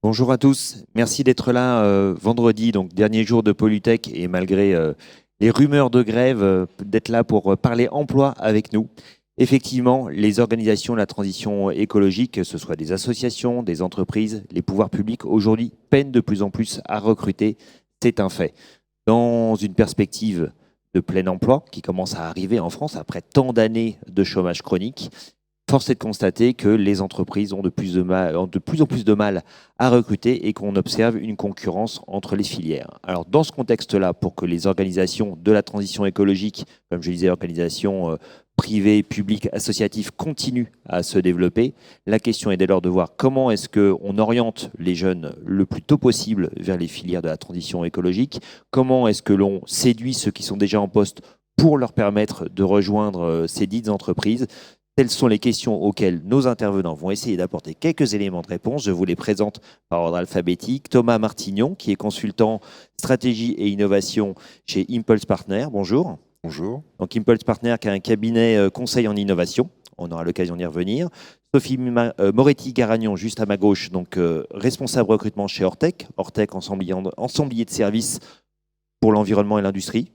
Bonjour à tous, merci d'être là vendredi, donc dernier jour de Polytech et malgré les rumeurs de grève, d'être là pour parler emploi avec nous. Effectivement, les organisations de la transition écologique, que ce soit des associations, des entreprises, les pouvoirs publics, aujourd'hui peinent de plus en plus à recruter, c'est un fait. Dans une perspective de plein emploi qui commence à arriver en France après tant d'années de chômage chronique, force est de constater que les entreprises ont ont de plus en plus de mal à recruter et qu'on observe une concurrence entre les filières. Alors dans ce contexte-là, pour que les organisations de la transition écologique, comme je disais, organisations privées, publiques, associatives, continuent à se développer, la question est dès lors de voir comment est-ce qu'on oriente les jeunes le plus tôt possible vers les filières de la transition écologique, comment est-ce que l'on séduit ceux qui sont déjà en poste pour leur permettre de rejoindre ces dites entreprises. Telles sont les questions auxquelles nos intervenants vont essayer d'apporter quelques éléments de réponse. Je vous les présente par ordre alphabétique. Thomas Martignon, qui est consultant stratégie et innovation chez Impulse Partner. Bonjour. Bonjour. Donc Impulse Partner, qui a un cabinet conseil en innovation. On aura l'occasion d'y revenir. Sophie Moretti-Garagnon, juste à ma gauche, donc responsable recrutement chez Ortec. Ortec, ensemblier de services pour l'environnement et l'industrie.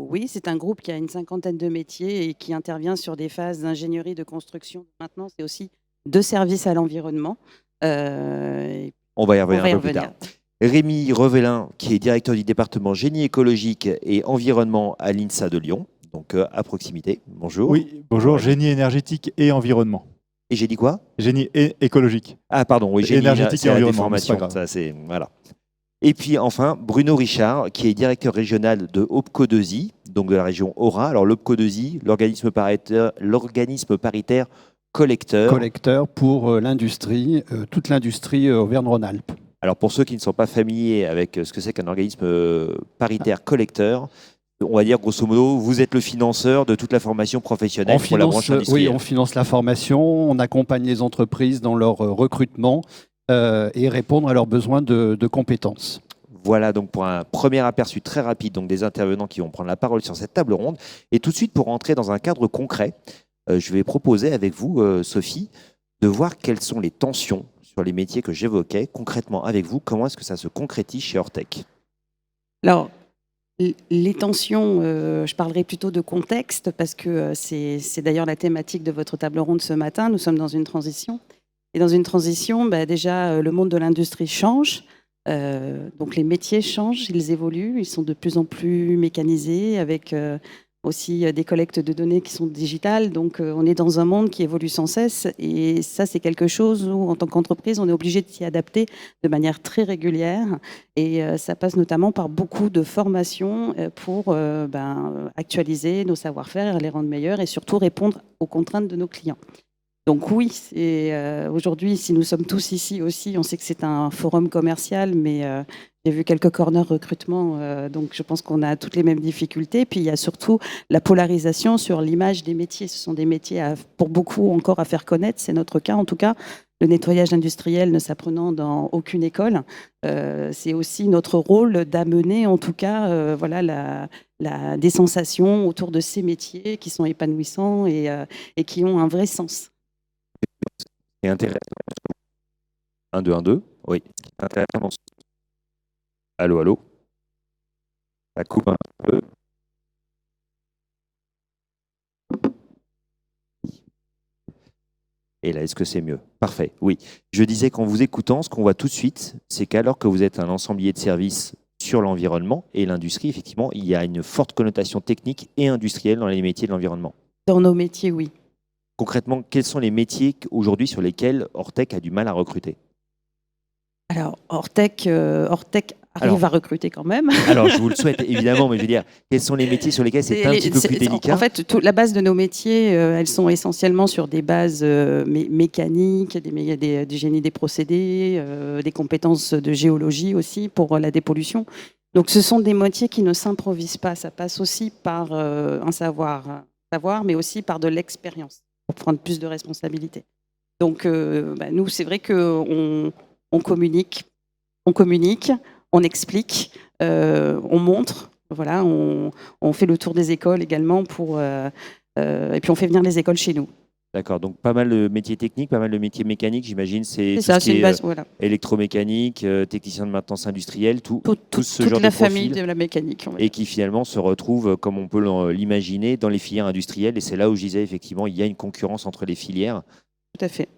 Oui, c'est un groupe qui a une cinquantaine de métiers et qui intervient sur des phases d'ingénierie, de construction, de maintenance et aussi de services à l'environnement. On va y revenir un peu plus tard. Rémi Revellin, qui est directeur du département génie écologique et environnement à l'INSA de Lyon, donc à proximité. Bonjour. Oui, bonjour, génie énergétique et environnement. Et j'ai dit quoi? Génie écologique. Ah pardon, oui, génie énergétique et environnement. Ça, c'est, voilà. Et puis enfin, Bruno Richard, qui est directeur régional de OPCO2I, donc de la région Aura. Alors l'OPCO2I, l'organisme paritaire collecteur. Collecteur pour l'industrie, toute l'industrie Auvergne-Rhône-Alpes. Alors pour ceux qui ne sont pas familiers avec ce que c'est qu'un organisme paritaire collecteur, on va dire grosso modo, vous êtes le financeur de toute la formation professionnelle pour la branche industrielle. Oui, on finance la formation, on accompagne les entreprises dans leur recrutement et répondre à leurs besoins de compétences. Voilà donc pour un premier aperçu très rapide donc des intervenants qui vont prendre la parole sur cette table ronde. Et tout de suite, pour entrer dans un cadre concret, je vais proposer avec vous, Sophie, de voir quelles sont les tensions sur les métiers que j'évoquais. Concrètement avec vous, comment est-ce que ça se concrétise chez Ortec? Alors, les tensions, je parlerai plutôt de contexte parce que c'est d'ailleurs la thématique de votre table ronde ce matin. Nous sommes dans une transition. Et dans une transition, déjà, le monde de l'industrie change. Donc les métiers changent, ils évoluent, ils sont de plus en plus mécanisés avec aussi des collectes de données qui sont digitales. Donc on est dans un monde qui évolue sans cesse et ça c'est quelque chose où en tant qu'entreprise on est obligé de s'y adapter de manière très régulière et ça passe notamment par beaucoup de formations pour actualiser nos savoir-faire, les rendre meilleurs et surtout répondre aux contraintes de nos clients. Donc oui, aujourd'hui, si nous sommes tous ici aussi, on sait que c'est un forum commercial, mais j'ai vu quelques corners recrutement, donc je pense qu'on a toutes les mêmes difficultés. Puis il y a surtout la polarisation sur l'image des métiers. Ce sont des métiers pour beaucoup encore à faire connaître, c'est notre cas en tout cas. Le nettoyage industriel ne s'apprenant dans aucune école. C'est aussi notre rôle d'amener en tout cas des sensations autour de ces métiers qui sont épanouissants et qui ont un vrai sens. C'est intéressant. 1, 2, 1, 2. Oui. Intéressant. Allô, allô. Ça coupe un peu. Et là, est-ce que c'est mieux? Parfait, oui. Je disais qu'en vous écoutant, ce qu'on voit tout de suite, c'est qu'alors que vous êtes un ensemblier de services sur l'environnement et l'industrie, effectivement, il y a une forte connotation technique et industrielle dans les métiers de l'environnement. Dans nos métiers, oui. Concrètement, quels sont les métiers aujourd'hui sur lesquels Ortec a du mal à recruter? Alors, Ortec arrive à recruter quand même. Alors, je vous le souhaite, évidemment, mais je veux dire, quels sont les métiers sur lesquels c'est un petit peu plus délicat? En fait, la base de nos métiers, elles sont essentiellement sur des bases mécaniques, du génie des procédés, des compétences de géologie aussi pour la dépollution. Donc, ce sont des métiers qui ne s'improvisent pas. Ça passe aussi par un savoir, mais aussi par de l'expérience pour prendre plus de responsabilités. Donc, nous, c'est vrai qu'on communique, on explique, on montre, voilà, on fait le tour des écoles également et puis on fait venir les écoles chez nous. D'accord, donc pas mal de métiers techniques, pas mal de métiers mécaniques, j'imagine. C'est C'est tout ça, ce c'est qui une est base. Voilà. électromécanique, technicien de maintenance industrielle, tout ce Toute genre la de famille profil. de la mécanique. On va Et dire. qui finalement se retrouvent, comme on peut l'imaginer, dans les filières industrielles. Et c'est là où je disais, effectivement, il y a une concurrence entre les filières. Tout à fait.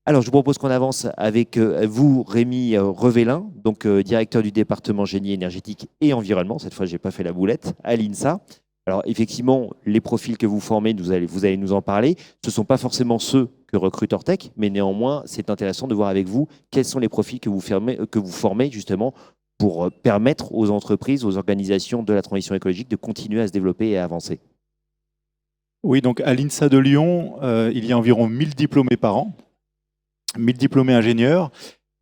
Alors, je vous propose qu'on avance avec vous, Rémi Revélin, donc directeur du département génie énergétique et environnement. Cette fois, je n'ai pas fait la boulette, à l'INSA. Alors, effectivement, les profils que vous formez, vous allez nous en parler. Ce ne sont pas forcément ceux que recrute Ortec, mais néanmoins, c'est intéressant de voir avec vous quels sont les profils que vous formez justement pour permettre aux entreprises, aux organisations de la transition écologique de continuer à se développer et à avancer. Oui, donc à l'INSA de Lyon, il y a environ 1000 diplômés par an, 1000 diplômés ingénieurs.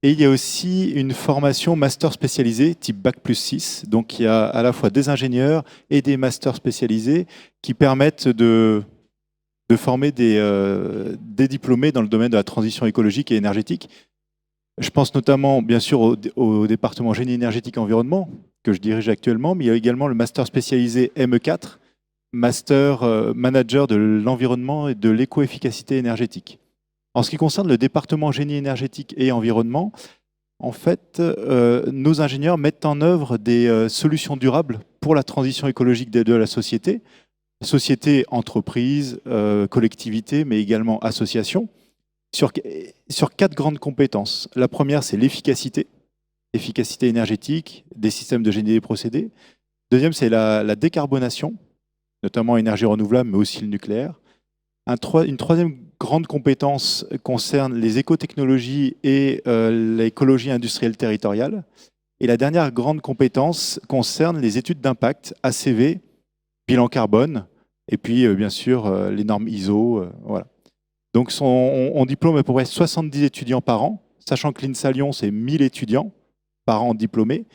Et il y a aussi une formation master spécialisée, type Bac+6. Donc il y a à la fois des ingénieurs et des masters spécialisés qui permettent de former des diplômés dans le domaine de la transition écologique et énergétique. Je pense notamment, bien sûr, au département génie énergétique et environnement, que je dirige actuellement, mais il y a également le master spécialisé ME4, master manager de l'environnement et de l'éco-efficacité énergétique. En ce qui concerne le département génie énergétique et environnement, en fait, nos ingénieurs mettent en œuvre des solutions durables pour la transition écologique de la société, entreprises, collectivités, mais également associations, sur 4 grandes compétences. La première, c'est l'efficacité énergétique des systèmes de génie des procédés. Deuxième, c'est la décarbonation, notamment énergie renouvelable, mais aussi le nucléaire. Une troisième grande compétence concerne les écotechnologies et l'écologie industrielle territoriale. Et la dernière grande compétence concerne les études d'impact, ACV, bilan carbone, et puis bien sûr les normes ISO. Voilà. Donc on diplôme à peu près 70 étudiants par an, sachant que l'INSA Lyon, c'est 1000 étudiants par an diplômés.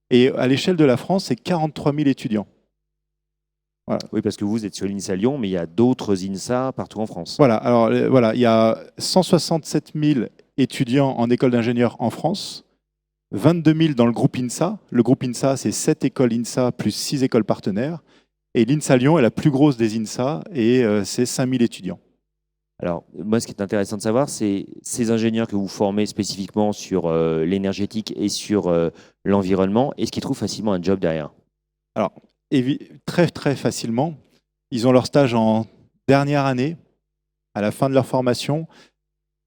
Et à l'échelle de la France, c'est 43 000 étudiants. Voilà. Oui, parce que vous êtes sur l'INSA Lyon, mais il y a d'autres INSA partout en France. Voilà, alors voilà, il y a 167 000 étudiants en école d'ingénieurs en France, 22 000 dans le groupe INSA. Le groupe INSA, c'est 7 écoles INSA plus 6 écoles partenaires. Et l'INSA Lyon est la plus grosse des INSA et c'est 5 000 étudiants. Alors, moi, ce qui est intéressant de savoir, c'est ces ingénieurs que vous formez spécifiquement sur l'énergétique et sur l'environnement, est-ce qu'ils trouvent facilement un job derrière? Alors, très très facilement. Ils ont leur stage en dernière année. À la fin de leur formation,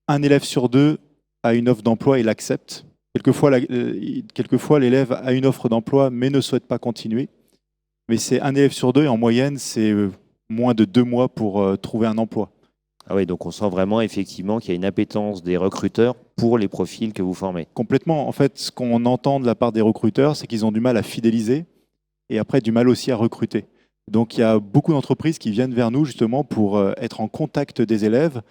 un élève sur 2 a une offre d'emploi et l'accepte. Quelquefois, l'élève a une offre d'emploi mais ne souhaite pas continuer. Mais c'est un élève sur 2 et en moyenne, c'est moins de 2 mois pour trouver un emploi. Ah oui, donc on sent vraiment effectivement qu'il y a une appétence des recruteurs pour les profils que vous formez. Complètement. En fait, ce qu'on entend de la part des recruteurs, c'est qu'ils ont du mal à fidéliser et après du mal aussi à recruter. Donc il y a beaucoup d'entreprises qui viennent vers nous justement pour être en contact des élèves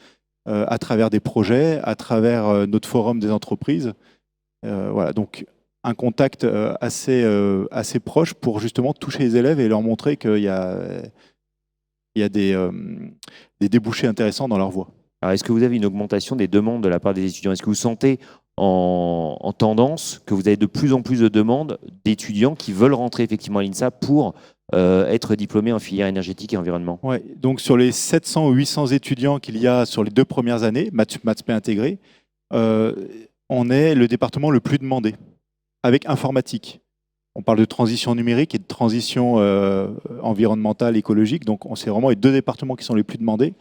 à travers des projets, à travers notre forum des entreprises. Voilà, donc un contact assez proche pour justement toucher les élèves et leur montrer qu'il y a des débouchés intéressants dans leur voie. Alors, est-ce que vous avez une augmentation des demandes de la part des étudiants? Est-ce que vous sentez en tendance que vous avez de plus en plus de demandes d'étudiants qui veulent rentrer effectivement à l'INSA pour être diplômés en filière énergétique et environnement? Ouais, donc sur les 700 ou 800 étudiants qu'il y a sur les 2 premières années, Maths P intégré, on est le département le plus demandé, avec informatique. On parle de transition numérique et de transition environnementale, écologique. Donc, c'est vraiment les 2 départements qui sont les plus demandés.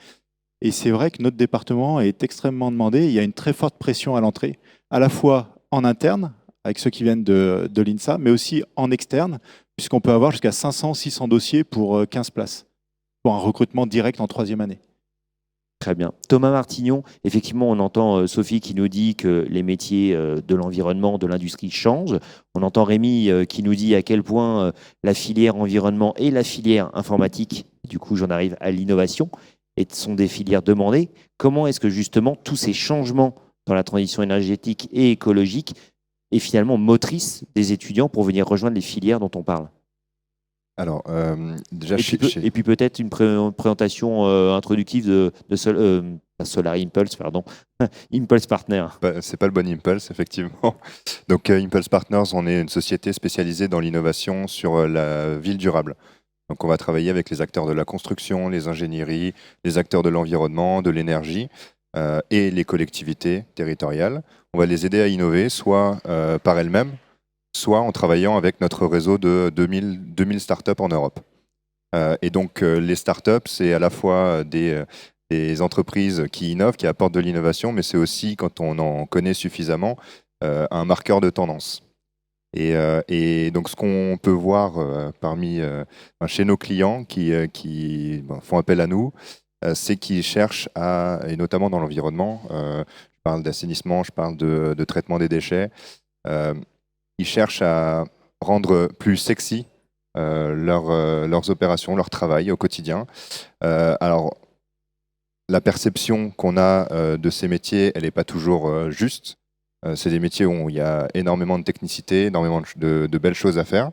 Et c'est vrai que notre département est extrêmement demandé. Il y a une très forte pression à l'entrée, à la fois en interne, avec ceux qui viennent de l'INSA, mais aussi en externe, puisqu'on peut avoir jusqu'à 500-600 dossiers pour 15 places, pour un recrutement direct en 3e année. Très bien. Thomas Martignon, effectivement, on entend Sophie qui nous dit que les métiers de l'environnement, de l'industrie changent. On entend Rémi qui nous dit à quel point la filière environnement et la filière informatique, du coup j'en arrive à l'innovation, sont des filières demandées. Comment est-ce que justement tous ces changements dans la transition énergétique et écologique est finalement motrice des étudiants pour venir rejoindre les filières dont on parle? Alors, déjà, et puis peut-être une présentation introductive de Solar Impulse, pardon, Impulse Partner. C'est pas le bon Impulse, effectivement. Donc, Impulse Partners, on est une société spécialisée dans l'innovation sur la ville durable. Donc on va travailler avec les acteurs de la construction, les ingénieries, les acteurs de l'environnement, de l'énergie et les collectivités territoriales. On va les aider à innover, soit par elles-mêmes, soit en travaillant avec notre réseau de 2000 startups en Europe. Et donc les startups, c'est à la fois des entreprises qui innovent, qui apportent de l'innovation, mais c'est aussi, quand on en connaît suffisamment, un marqueur de tendance. Et donc ce qu'on peut voir chez nos clients qui font appel à nous, c'est qu'ils cherchent et notamment dans l'environnement, je parle d'assainissement, je parle de traitement des déchets, ils cherchent à rendre plus sexy leurs opérations, leur travail au quotidien. Alors, la perception qu'on a de ces métiers, elle n'est pas toujours juste. C'est des métiers où il y a énormément de technicité, énormément de belles choses à faire.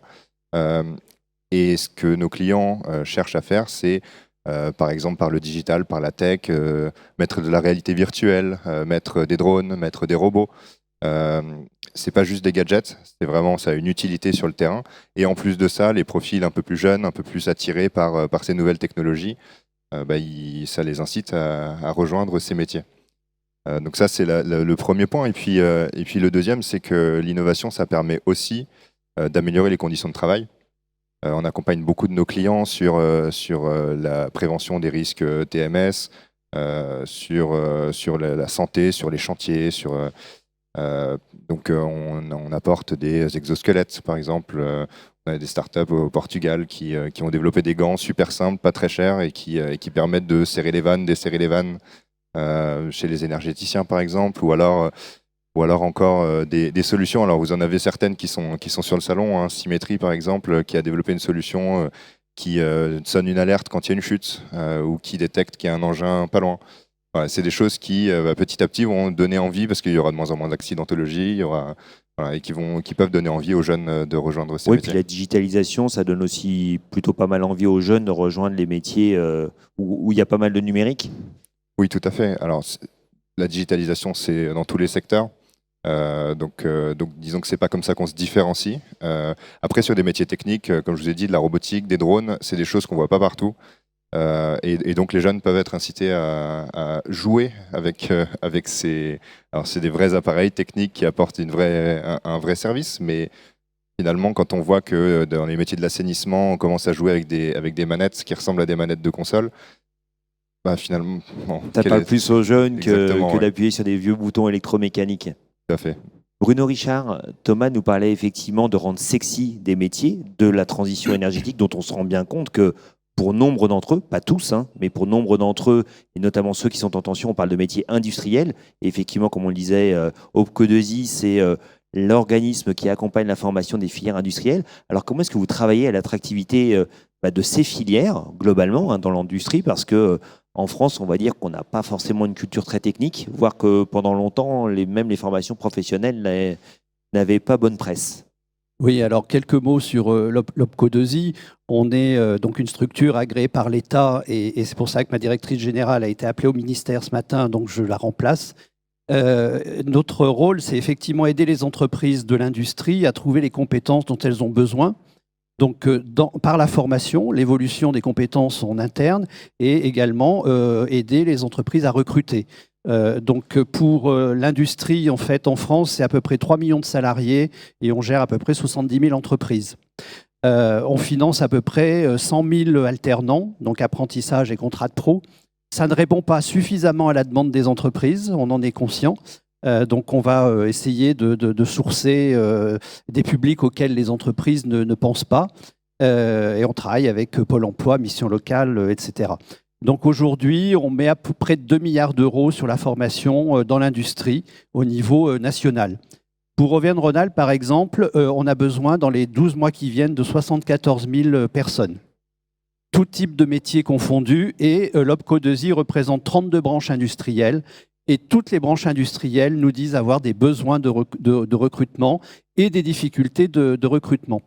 Et ce que nos clients cherchent à faire, c'est, par exemple, par le digital, par la tech, mettre de la réalité virtuelle, mettre des drones, mettre des robots. C'est pas juste des gadgets, c'est vraiment, ça a une utilité sur le terrain. Et en plus de ça, les profils un peu plus jeunes, un peu plus attirés par ces nouvelles technologies, ça les incite à rejoindre ces métiers. Donc ça, c'est le premier point. Et puis le deuxième, c'est que l'innovation, ça permet aussi d'améliorer les conditions de travail. On accompagne beaucoup de nos clients sur la prévention des risques TMS, sur la santé, sur les chantiers, donc on apporte des exosquelettes, par exemple. On a des startups au Portugal qui ont développé des gants super simples, pas très chers, et qui permettent de serrer les vannes, desserrer les vannes chez les énergéticiens, par exemple, ou alors encore des solutions. Alors vous en avez certaines qui sont sur le salon, hein. Symétrie, par exemple, qui a développé une solution qui sonne une alerte quand il y a une chute, ou qui détecte qu'il y a un engin pas loin. Voilà, c'est des choses qui, petit à petit, vont donner envie, parce qu'il y aura de moins en moins d'accidentologie, et qui peuvent donner envie aux jeunes de rejoindre ces métiers. Oui, puis la digitalisation, ça donne aussi plutôt pas mal envie aux jeunes de rejoindre les métiers où il y a pas mal de numérique. Oui, tout à fait. Alors, la digitalisation, c'est dans tous les secteurs. Donc, disons que c'est pas comme ça qu'on se différencie. Après, sur des métiers techniques, comme je vous ai dit, de la robotique, des drones, c'est des choses qu'on voit pas partout. Et donc les jeunes peuvent être incités à jouer avec ces... Alors c'est des vrais appareils techniques qui apportent un vrai service, mais finalement quand on voit que dans les métiers de l'assainissement, on commence à jouer avec des manettes qui ressemblent à des manettes de console, finalement... Bon, Ça parle plus aux jeunes que ouais. d'appuyer sur des vieux boutons électromécaniques. Tout à fait. Bruno Richard, Thomas nous parlait effectivement de rendre sexy des métiers, de la transition énergétique, dont on se rend bien compte que pour nombre d'entre eux, pas tous, hein, mais pour nombre d'entre eux, et notamment ceux qui sont en tension, on parle de métiers industriels. Et effectivement, comme on le disait, OPCO2I, c'est l'organisme qui accompagne la formation des filières industrielles. Alors comment est-ce que vous travaillez à l'attractivité de ces filières, globalement, hein, dans l'industrie? Parce que en France, on va dire qu'on n'a pas forcément une culture très technique, voire que pendant longtemps, même les formations professionnelles n'avaient pas bonne presse. Oui, alors quelques mots sur l'OPCO2I. On est donc une structure agréée par l'État et c'est pour ça que ma directrice générale a été appelée au ministère ce matin, donc je la remplace. Notre rôle, c'est effectivement aider les entreprises de l'industrie à trouver les compétences dont elles ont besoin. Donc, par la formation, l'évolution des compétences en interne et également aider les entreprises à recruter. Donc pour l'industrie, en fait, en France, c'est à peu près 3 millions de salariés et on gère à peu près 70 000 entreprises. On finance à peu près 100 000 alternants, donc apprentissage et contrat de pro. Ça ne répond pas suffisamment à la demande des entreprises, on en est conscient. Donc on va essayer de sourcer des publics auxquels les entreprises ne pensent pas. Et on travaille avec Pôle emploi, Mission locale, etc. Donc aujourd'hui, on met à peu près 2 milliards d'euros sur la formation dans l'industrie au niveau national. Pour Auvergne-Rhône-Alpes, par exemple, on a besoin dans les 12 mois qui viennent de 74 000 personnes. Tout type de métiers confondus, et l'OPCO2I représente 32 branches industrielles, et toutes les branches industrielles nous disent avoir des besoins de recrutement et des difficultés de recrutement.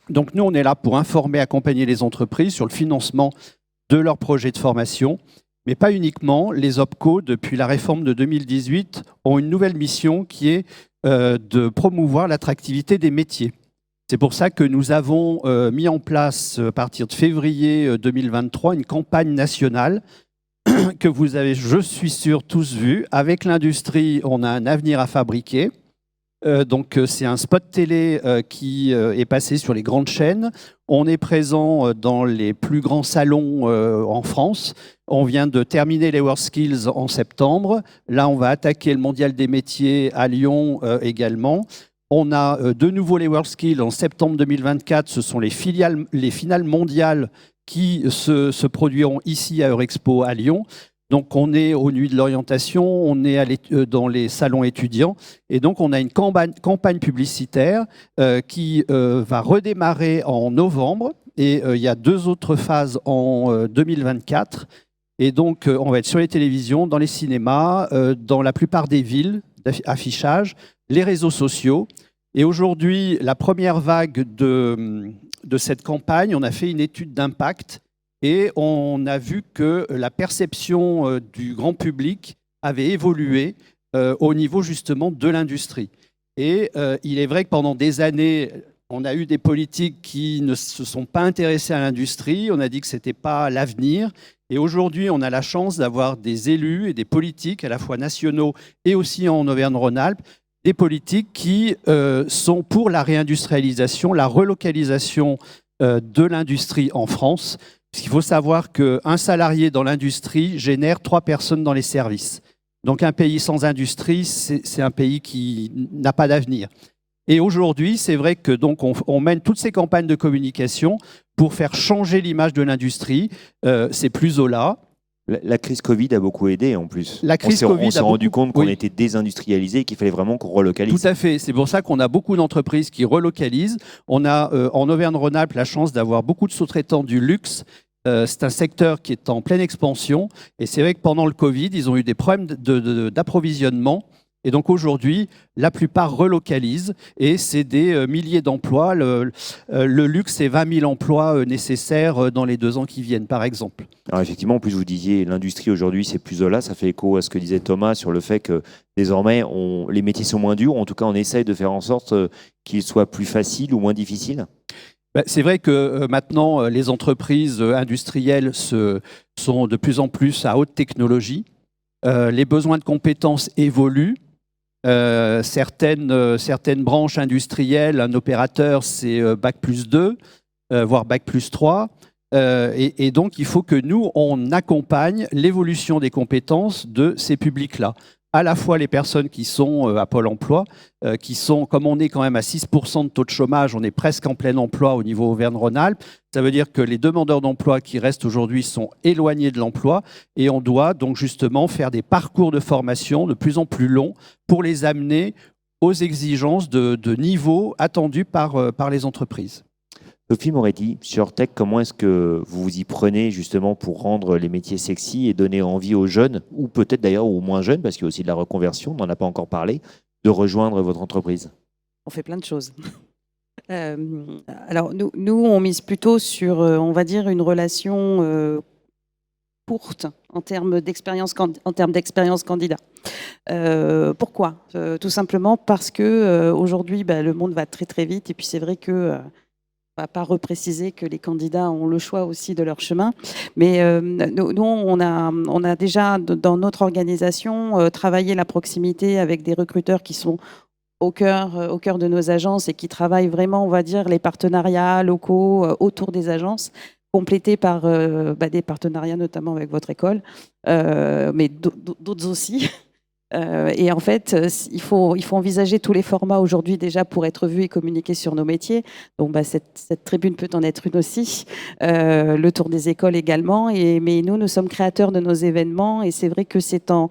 Donc nous, on est là pour informer, accompagner les entreprises sur le financement de leurs projets de formation, mais pas uniquement. Les OPCO, depuis la réforme de 2018, ont une nouvelle mission qui est de promouvoir l'attractivité des métiers. C'est pour ça que nous avons mis en place, à partir de février 2023, une campagne nationale que vous avez, je suis sûr, tous vu. Avec l'industrie, on a un avenir à fabriquer. C'est un spot télé qui est passé sur les grandes chaînes. On est présent dans les plus grands salons en France. On vient de terminer les WorldSkills en septembre. Là, on va attaquer le Mondial des métiers à Lyon également. On a de nouveau les WorldSkills en septembre 2024. Ce sont les finales mondiales qui se produiront ici à Eurexpo à Lyon. Donc on est aux Nuits de l'orientation, on est dans les salons étudiants, et donc on a une campagne publicitaire qui va redémarrer en novembre, et il y a 2 autres phases en 2024. Et donc on va être sur les télévisions, dans les cinémas, dans la plupart des villes d'affichage, les réseaux sociaux. Et aujourd'hui, la première vague de cette campagne, on a fait une étude d'impact. Et on a vu que la perception du grand public avait évolué au niveau justement de l'industrie. Et il est vrai que pendant des années, on a eu des politiques qui ne se sont pas intéressés à l'industrie. On a dit que ce n'était pas l'avenir. Et aujourd'hui, on a la chance d'avoir des élus et des politiques, à la fois nationaux et aussi en Auvergne-Rhône-Alpes, des politiques qui sont pour la réindustrialisation, la relocalisation de l'industrie en France. Il faut savoir qu'un salarié dans l'industrie génère 3 personnes dans les services. Donc un pays sans industrie, c'est un pays qui n'a pas d'avenir. Et aujourd'hui, c'est vrai que donc on mène toutes ces campagnes de communication pour faire changer l'image de l'industrie. C'est plus Zola. La crise Covid a beaucoup aidé en plus. On s'est rendu compte qu'on était désindustrialisé et qu'il fallait vraiment qu'on relocalise. Tout à fait. C'est pour ça qu'on a beaucoup d'entreprises qui relocalisent. On a en Auvergne-Rhône-Alpes la chance d'avoir beaucoup de sous-traitants du luxe. C'est un secteur qui est en pleine expansion. Et c'est vrai que pendant le Covid, ils ont eu des problèmes d'approvisionnement. Et donc aujourd'hui, la plupart relocalisent et c'est des milliers d'emplois. Le luxe, c'est 20 000 emplois nécessaires dans les 2 ans qui viennent, par exemple. Alors effectivement, en plus vous disiez l'industrie aujourd'hui, c'est plus Zola. Ça fait écho à ce que disait Thomas sur le fait que désormais, les métiers sont moins durs. En tout cas, on essaye de faire en sorte qu'ils soient plus faciles ou moins difficiles. C'est vrai que maintenant, les entreprises industrielles sont de plus en plus à haute technologie. Les besoins de compétences évoluent. Certaines branches industrielles, un opérateur, c'est Bac+2, voire Bac+3. Et donc, il faut que nous, on accompagne l'évolution des compétences de ces publics-là. À la fois les personnes qui sont à Pôle emploi, qui sont, comme on est quand même à 6% de taux de chômage, on est presque en plein emploi au niveau Auvergne-Rhône-Alpes. Ça veut dire que les demandeurs d'emploi qui restent aujourd'hui sont éloignés de l'emploi et on doit donc justement faire des parcours de formation de plus en plus longs pour les amener aux exigences de niveau attendus par les entreprises. Sophie Moretti, sur Tech, comment est-ce que vous vous y prenez justement pour rendre les métiers sexy et donner envie aux jeunes, ou peut-être d'ailleurs aux moins jeunes, parce qu'il y a aussi de la reconversion, on n'en a pas encore parlé, de rejoindre votre entreprise? On fait plein de choses. Alors nous, on mise plutôt sur, on va dire, une relation courte en termes d'expérience candidat. Pourquoi Tout simplement parce que aujourd'hui, le monde va très très vite et puis c'est vrai que on ne va pas repréciser que les candidats ont le choix aussi de leur chemin. Mais nous, on a déjà, dans notre organisation, travaillé la proximité avec des recruteurs qui sont au cœur de nos agences et qui travaillent vraiment, on va dire, les partenariats locaux autour des agences, complétés par des partenariats notamment avec votre école, mais d'autres aussi. Et en fait, il faut envisager tous les formats aujourd'hui déjà pour être vu et communiquer sur nos métiers. Donc, cette tribune peut en être une aussi. Le tour des écoles également. Mais nous sommes créateurs de nos événements et c'est vrai que c'est en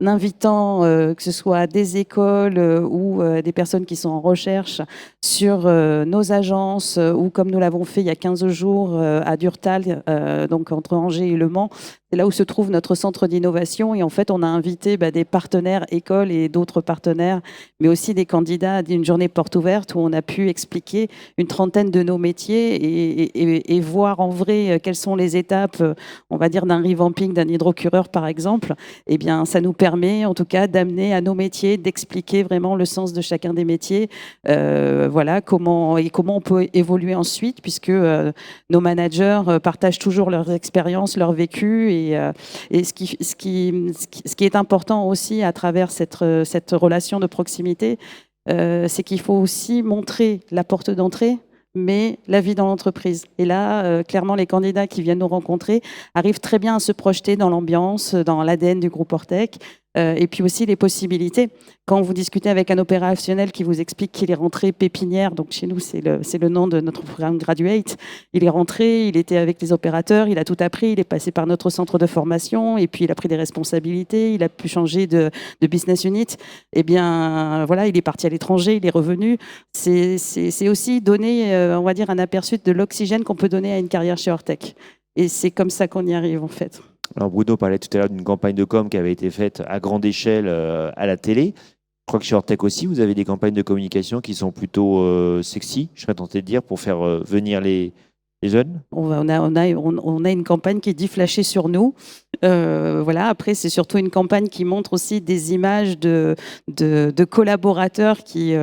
invitant que ce soit des écoles ou des personnes qui sont en recherche sur nos agences ou comme nous l'avons fait il y a 15 jours à Durtal, donc entre Angers et Le Mans. C'est là où se trouve notre centre d'innovation. Et en fait, on a invité des partenaires écoles et d'autres partenaires, mais aussi des candidats d'une journée porte ouverte où on a pu expliquer une trentaine de nos métiers et voir en vrai quelles sont les étapes, on va dire, d'un revamping d'un hydrocureur, par exemple. Eh bien, ça nous permet, en tout cas, d'amener à nos métiers, d'expliquer vraiment le sens de chacun des métiers. Voilà, comment on peut évoluer ensuite, puisque nos managers partagent toujours leurs expériences, leur vécu. Et ce qui est important aussi à travers cette relation de proximité, c'est qu'il faut aussi montrer la porte d'entrée, mais la vie dans l'entreprise. Et là, clairement, les candidats qui viennent nous rencontrer arrivent très bien à se projeter dans l'ambiance, dans l'ADN du groupe Ortec, et puis aussi les possibilités. Quand vous discutez avec un opérationnel qui vous explique qu'il est rentré pépinière, donc chez nous, c'est le nom de notre programme Graduate, il est rentré, il était avec les opérateurs, il a tout appris, il est passé par notre centre de formation, et puis il a pris des responsabilités, il a pu changer de business unit. Eh bien, voilà, il est parti à l'étranger, il est revenu. C'est aussi donner, on va dire, un aperçu de l'oxygène qu'on peut donner à une carrière chez Ortec. Et c'est comme ça qu'on y arrive, en fait. Alors Bruno parlait tout à l'heure d'une campagne de com qui avait été faite à grande échelle à la télé. Je crois que chez Ortec aussi, vous avez des campagnes de communication qui sont plutôt sexy, je serais tenté de dire, pour faire venir les jeunes. On a une campagne qui dit flasher sur nous. Voilà. Après, c'est surtout une campagne qui montre aussi des images de collaborateurs qui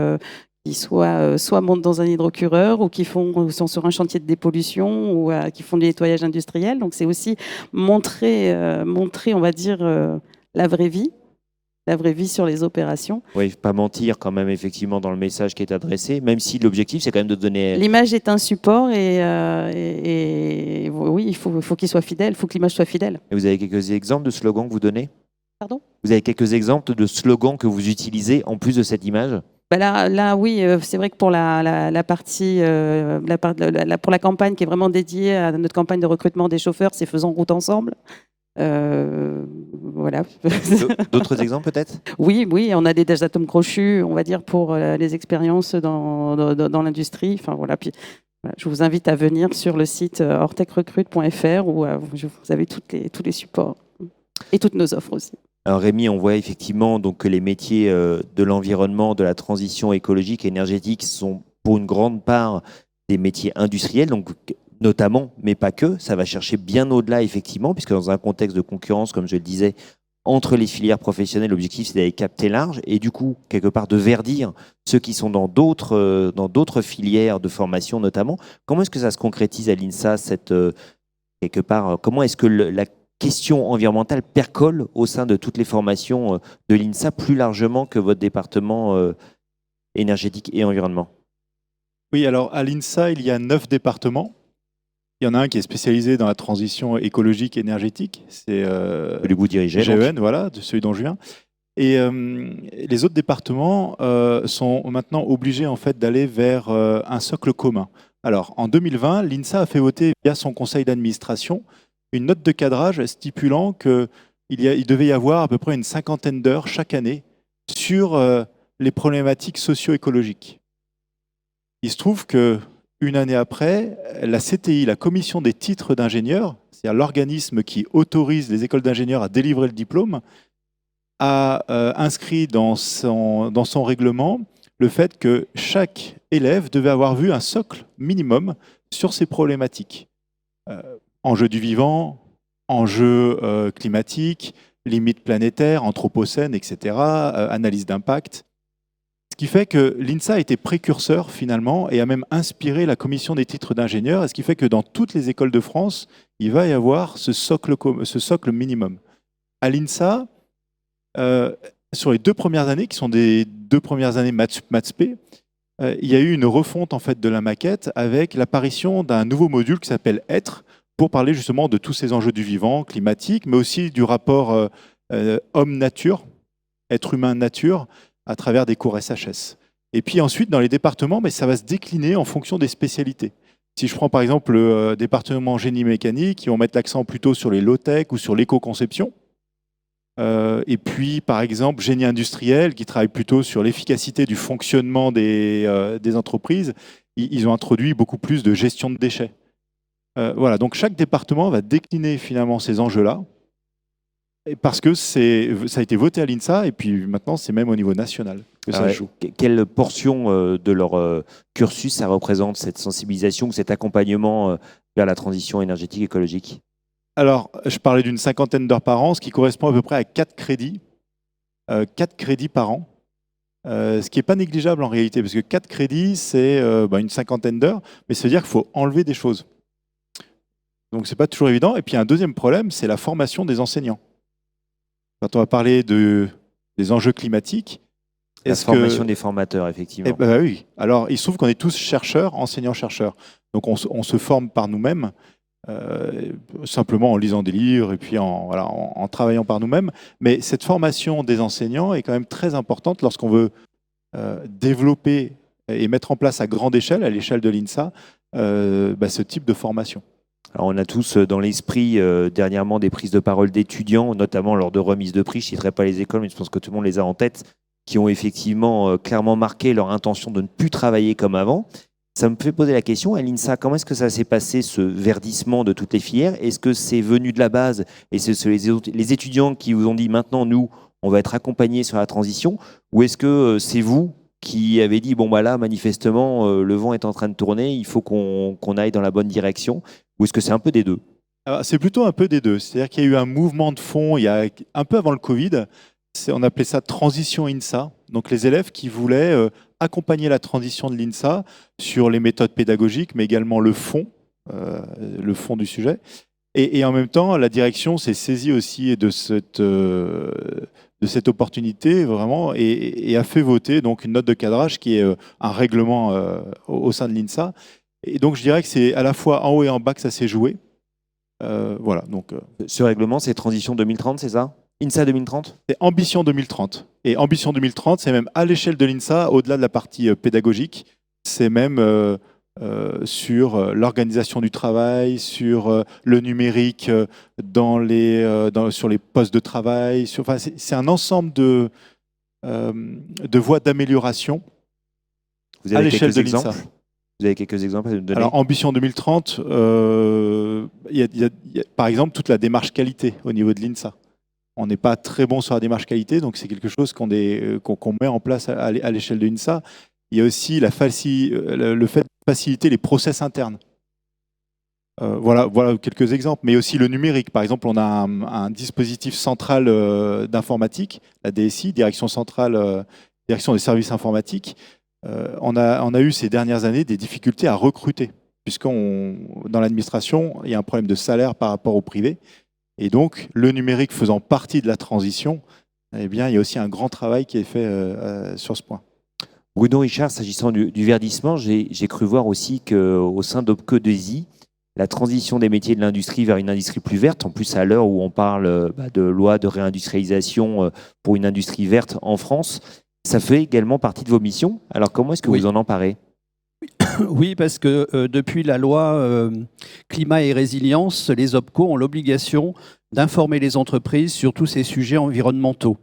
soit montent dans un hydrocureur ou qui sont sur un chantier de dépollution ou qui font du nettoyage industriel. Donc, c'est aussi montrer, on va dire, la vraie vie sur les opérations. Oui, pas mentir quand même effectivement dans le message qui est adressé, même si l'objectif c'est quand même de donner... L'image est un support et oui, il faut qu'il soit fidèle, il faut que l'image soit fidèle. Et vous avez quelques exemples de slogans que vous donnez? Pardon? Vous avez quelques exemples de slogans que vous utilisez en plus de cette image? Là, oui, c'est vrai que pour la partie, pour la campagne qui est vraiment dédiée à notre campagne de recrutement des chauffeurs, c'est Faisons route ensemble. Voilà. D'autres exemples peut-être? Oui, on a des atomes crochus, on va dire, pour les expériences dans l'industrie. Enfin, voilà. Puis, voilà, je vous invite à venir sur le site ortecrecrute.fr où vous avez tous les supports et toutes nos offres aussi. Alors Rémi, on voit effectivement donc, que les métiers de l'environnement, de la transition écologique et énergétique sont pour une grande part des métiers industriels, donc notamment, mais pas que. Ça va chercher bien au-delà, effectivement, puisque dans un contexte de concurrence, comme je le disais, entre les filières professionnelles, l'objectif, c'est d'aller capter large et du coup, quelque part, de verdir ceux qui sont dans d'autres filières de formation, notamment. Comment est-ce que ça se concrétise à l'INSA, quelque part, comment est-ce que la question environnementale percole au sein de toutes les formations de l'INSA, plus largement que votre département énergétique et environnement? Oui, alors à l'INSA, il y a 9 départements. Il y en a un qui est spécialisé dans la transition écologique et énergétique. C'est celui que vous dirigez. GEN, voilà, de celui dont je viens. Et les autres départements sont maintenant obligés en fait d'aller vers un socle commun. Alors, en 2020, l'INSA a fait voter via son conseil d'administration une note de cadrage stipulant qu'il devait y avoir à peu près une 50aine d'heures chaque année sur les problématiques socio-écologiques. Il se trouve qu'une année après, la CTI, la commission des titres d'ingénieurs, c'est-à-dire l'organisme qui autorise les écoles d'ingénieurs à délivrer le diplôme, a inscrit dans son règlement le fait que chaque élève devait avoir vu un socle minimum sur ces problématiques. Enjeux du vivant, enjeux climatiques, limites planétaires, anthropocène, etc., analyse d'impact. Ce qui fait que l'INSA a été précurseur finalement et a même inspiré la commission des titres d'ingénieurs, et ce qui fait que dans toutes les écoles de France, il va y avoir ce socle minimum. À l'INSA, sur les 2 premières années, qui sont des 2 premières années Maths-P, il y a eu une refonte en fait, de la maquette avec l'apparition d'un nouveau module qui s'appelle Être, pour parler justement de tous ces enjeux du vivant, climatique, mais aussi du rapport homme-nature, être humain-nature, à travers des cours SHS. Et puis ensuite, dans les départements, mais ça va se décliner en fonction des spécialités. Si je prends par exemple le département génie mécanique, ils vont mettre l'accent plutôt sur les low-tech ou sur l'éco-conception. Et puis, par exemple, génie industriel, qui travaille plutôt sur l'efficacité du fonctionnement des entreprises, ils ont introduit beaucoup plus de gestion de déchets. Voilà, donc chaque département va décliner finalement ces enjeux-là Et parce que ça a été voté à l'INSA, et puis maintenant, c'est même au niveau national que ça se joue. Quelle portion de leur cursus ça représente, cette sensibilisation, cet accompagnement vers la transition énergétique écologique? Alors, je parlais d'une 50aine d'heures par an, ce qui correspond à peu près à 4 crédits. 4 crédits par an. Ce qui n'est pas négligeable en réalité, parce que 4 crédits, c'est une 50aine d'heures, mais ça veut dire qu'il faut enlever des choses. Donc, ce n'est pas toujours évident. Et puis, un deuxième problème, c'est la formation des enseignants. Quand on va parler des enjeux climatiques, la formation des formateurs, effectivement. Oui. Alors, il se trouve qu'on est tous chercheurs, enseignants-chercheurs. Donc, on se forme par nous-mêmes, simplement en lisant des livres et puis en travaillant par nous-mêmes. Mais cette formation des enseignants est quand même très importante lorsqu'on veut développer et mettre en place à grande échelle, à l'échelle de l'INSA, ce type de formation. Alors on a tous dans l'esprit dernièrement des prises de parole d'étudiants, notamment lors de remises de prix, je ne citerai pas les écoles, mais je pense que tout le monde les a en tête, qui ont effectivement clairement marqué leur intention de ne plus travailler comme avant. Ça me fait poser la question, à l'INSA, comment est-ce que ça s'est passé, ce verdissement de toutes les filières? Est-ce que c'est venu de la base et c'est les étudiants qui vous ont dit maintenant, nous, on va être accompagnés sur la transition? Ou est-ce que c'est vous qui avez dit, bon, bah là, manifestement, le vent est en train de tourner, il faut qu'on aille dans la bonne direction? Ou est-ce que c'est un peu des deux? C'est plutôt un peu des deux. C'est-à-dire qu'il y a eu un mouvement de fond, il y a un peu avant le Covid, on appelait ça transition INSA. Donc les élèves qui voulaient accompagner la transition de l'INSA sur les méthodes pédagogiques, mais également le fond du sujet. Et en même temps, la direction s'est saisie aussi de cette opportunité vraiment et a fait voter donc une note de cadrage qui est un règlement au sein de l'INSA. Et donc je dirais que c'est à la fois en haut et en bas que ça s'est joué. Voilà. Donc ce règlement, c'est Transition 2030, c'est ça? INSA 2030? C'est Ambition 2030. Et Ambition 2030, c'est même à l'échelle de l'INSA, au-delà de la partie pédagogique, c'est même sur l'organisation du travail, sur le numérique sur les postes de travail. C'est un ensemble de voies d'amélioration à l'échelle de l'INSA. Vous avez quelques exemples à nous donner? Alors, Ambition 2030, y a, par exemple, toute la démarche qualité au niveau de l'INSA. On n'est pas très bon sur la démarche qualité, donc c'est quelque chose qu'on met en place à l'échelle de l'INSA. Il y a aussi le fait de faciliter les process internes. Voilà quelques exemples. Mais aussi le numérique. Par exemple, on a un dispositif central d'informatique, la DSI, Direction des services informatiques. On a eu ces dernières années des difficultés à recruter, dans l'administration, il y a un problème de salaire par rapport au privé. Et donc, le numérique faisant partie de la transition, eh bien, il y a aussi un grand travail qui est fait sur ce point. Bruno Richard, s'agissant du verdissement, j'ai cru voir aussi qu'au sein d'Opco2i, la transition des métiers de l'industrie vers une industrie plus verte, en plus à l'heure où on parle de loi de réindustrialisation pour une industrie verte en France, ça fait également partie de vos missions. Alors comment est-ce que vous en emparez? Oui, parce que depuis la loi climat et résilience, les OPCO ont l'obligation d'informer les entreprises sur tous ces sujets environnementaux.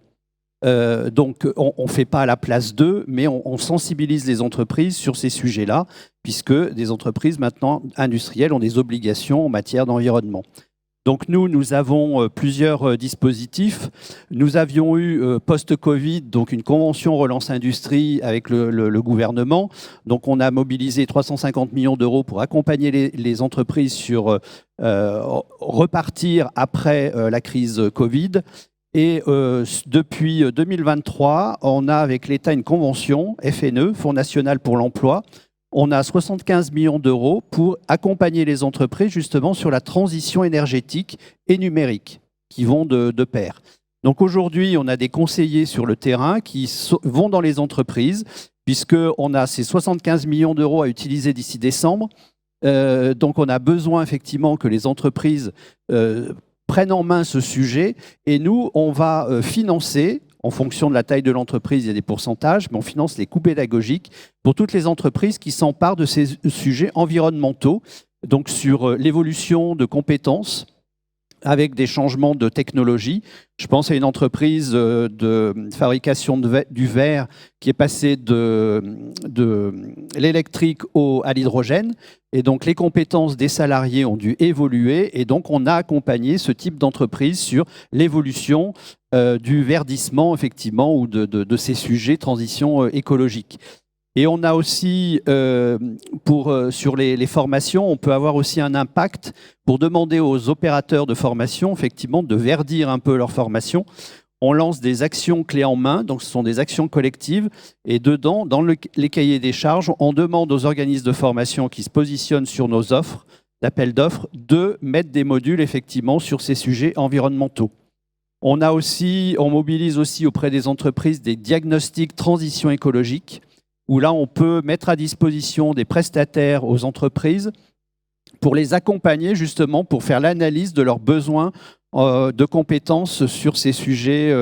Donc, on ne fait pas à la place d'eux, mais on sensibilise les entreprises sur ces sujets-là, puisque des entreprises maintenant industrielles ont des obligations en matière d'environnement. Donc nous avons plusieurs dispositifs. Nous avions eu post-Covid donc une convention relance industrie avec le gouvernement. Donc on a mobilisé 350 millions d'euros pour accompagner les entreprises sur repartir après la crise Covid. Et depuis 2023, on a avec l'État une convention, FNE, Fonds national pour l'emploi. On a 75 millions d'euros pour accompagner les entreprises justement sur la transition énergétique et numérique qui vont de pair. Donc aujourd'hui, on a des conseillers sur le terrain qui vont dans les entreprises puisqu'on a ces 75 millions d'euros à utiliser d'ici décembre. Donc on a besoin effectivement que les entreprises prennent en main ce sujet et nous, on va financer. En fonction de la taille de l'entreprise, il y a des pourcentages, mais on finance les coûts pédagogiques pour toutes les entreprises qui s'emparent de ces sujets environnementaux, donc sur l'évolution de compétences, avec des changements de technologie. Je pense à une entreprise de fabrication du verre qui est passée de l'électrique à l'hydrogène. Et donc, les compétences des salariés ont dû évoluer. Et donc, on a accompagné ce type d'entreprise sur l'évolution du verdissement, effectivement, ou de ces sujets transition écologique. Et on a aussi, sur les formations, on peut avoir aussi un impact pour demander aux opérateurs de formation, effectivement, de verdir un peu leur formation. On lance des actions clés en main, donc ce sont des actions collectives. Et dedans, dans les cahiers des charges, on demande aux organismes de formation qui se positionnent sur nos offres, d'appel d'offres, de mettre des modules, effectivement, sur ces sujets environnementaux. On mobilise aussi auprès des entreprises des diagnostics transition écologique, où là, on peut mettre à disposition des prestataires aux entreprises pour les accompagner justement pour faire l'analyse de leurs besoins de compétences sur ces sujets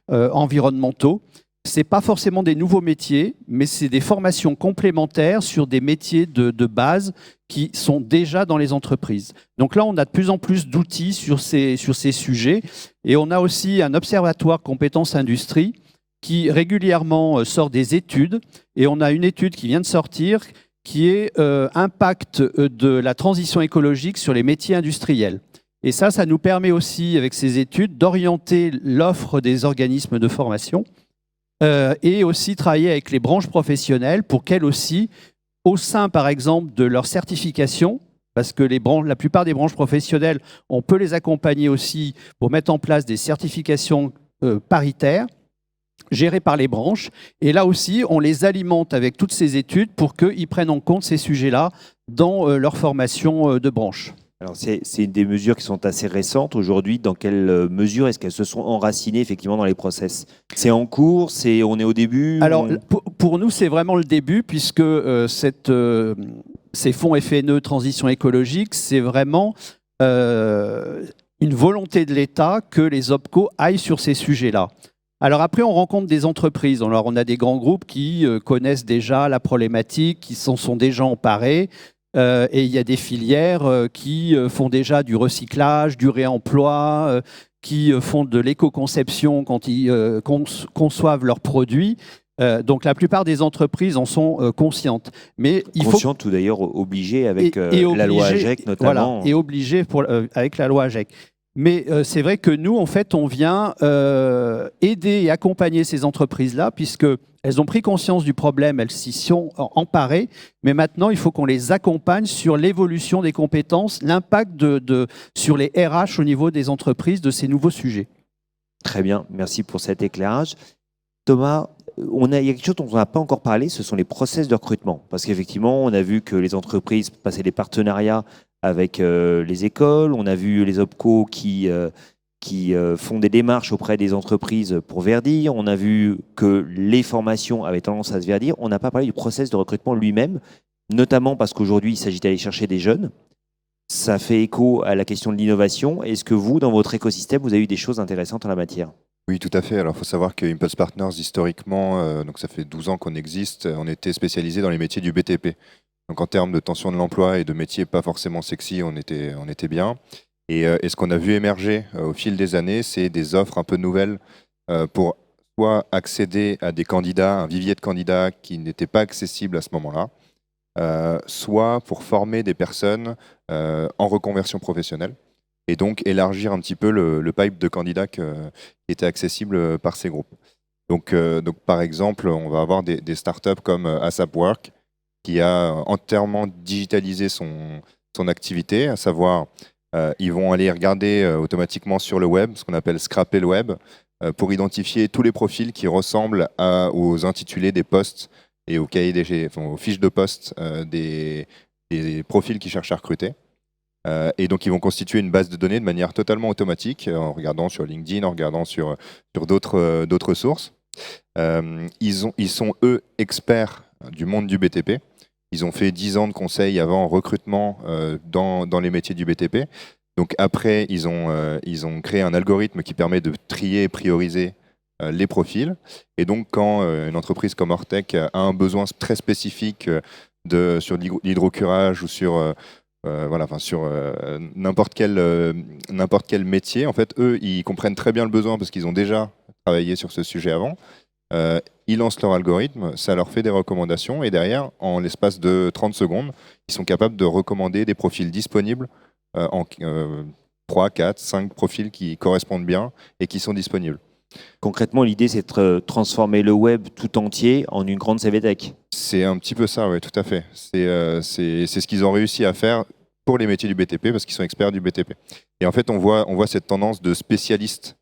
environnementaux. Ce n'est pas forcément des nouveaux métiers, mais c'est des formations complémentaires sur des métiers de base qui sont déjà dans les entreprises. Donc là, on a de plus en plus d'outils sur ces sujets. Et on a aussi un observatoire compétences industrie qui régulièrement sort des études. Et on a une étude qui vient de sortir qui est impact de la transition écologique sur les métiers industriels. Et ça nous permet aussi, avec ces études, d'orienter l'offre des organismes de formation et aussi travailler avec les branches professionnelles pour qu'elles aussi, au sein, par exemple, de leur certification, parce que la plupart des branches professionnelles, on peut les accompagner aussi pour mettre en place des certifications paritaires, gérées par les branches. Et là aussi, on les alimente avec toutes ces études pour qu'ils prennent en compte ces sujets-là dans leur formation de branche. Alors c'est une des mesures qui sont assez récentes aujourd'hui. Dans quelle mesure est-ce qu'elles se sont enracinées effectivement dans les process? C'est en cours, on est au début? Alors pour nous, c'est vraiment le début puisque ces fonds FNE Transition écologique, c'est vraiment une volonté de l'État que les OPCO aillent sur ces sujets-là. Alors après, on rencontre des entreprises. Alors on a des grands groupes qui connaissent déjà la problématique, qui s'en sont déjà emparés. Et il y a des filières qui font déjà du recyclage, du réemploi, qui font de l'éco-conception quand ils conçoivent leurs produits. Donc la plupart des entreprises en sont conscientes. Mais conscientes ou d'ailleurs obligées avec la loi AGEC notamment. Voilà, et obligées avec la loi AGEC. Mais c'est vrai que nous, en fait, on vient aider et accompagner ces entreprises-là, puisqu'elles ont pris conscience du problème, elles s'y sont emparées, mais maintenant, il faut qu'on les accompagne sur l'évolution des compétences, l'impact sur les RH au niveau des entreprises de ces nouveaux sujets. Très bien, merci pour cet éclairage. Thomas, il y a quelque chose dont on n'a pas encore parlé, ce sont les process de recrutement. Parce qu'effectivement, on a vu que les entreprises passaient des partenariats avec les écoles, on a vu les OPCO qui font des démarches auprès des entreprises pour verdir, on a vu que les formations avaient tendance à se verdir. On n'a pas parlé du process de recrutement lui-même, notamment parce qu'aujourd'hui, il s'agit d'aller chercher des jeunes. Ça fait écho à la question de l'innovation. Est-ce que vous, dans votre écosystème, vous avez eu des choses intéressantes en la matière? Oui, tout à fait. Alors, il faut savoir que Impulse Partners, historiquement, donc ça fait 12 ans qu'on existe, on était spécialisé dans les métiers du BTP. Donc, en termes de tension de l'emploi et de métiers pas forcément sexy, on était bien. Et ce qu'on a vu émerger au fil des années, c'est des offres un peu nouvelles pour soit accéder à des candidats, un vivier de candidats qui n'étaient pas accessibles à ce moment-là, soit pour former des personnes en reconversion professionnelle. Et donc élargir un petit peu le pipe de candidats qui était accessible par ces groupes. Donc par exemple, on va avoir des startups comme ASAP Work qui a entièrement digitalisé son activité, à savoir ils vont aller regarder automatiquement sur le web, ce qu'on appelle scraper le web, pour identifier tous les profils qui ressemblent aux intitulés des postes et aux fiches de poste des profils qu'ils cherchent à recruter. Et donc, ils vont constituer une base de données de manière totalement automatique, en regardant sur LinkedIn, en regardant sur d'autres sources. Ils sont, eux, experts du monde du BTP. Ils ont fait 10 ans de conseil avant recrutement dans les métiers du BTP. Donc après, ils ont créé un algorithme qui permet de trier et prioriser les profils. Et donc, quand une entreprise comme Ortec a un besoin très spécifique sur l'hydrocurage ou sur sur n'importe quel métier. En fait, eux, ils comprennent très bien le besoin parce qu'ils ont déjà travaillé sur ce sujet avant. Ils lancent leur algorithme, ça leur fait des recommandations et derrière, en l'espace de 30 secondes, ils sont capables de recommander des profils disponibles en 3, 4, 5 profils qui correspondent bien et qui sont disponibles. Concrètement, l'idée, c'est de transformer le web tout entier en une grande CVTech. C'est un petit peu ça, oui, tout à fait. C'est ce qu'ils ont réussi à faire pour les métiers du BTP parce qu'ils sont experts du BTP. Et en fait, on voit cette tendance de spécialistes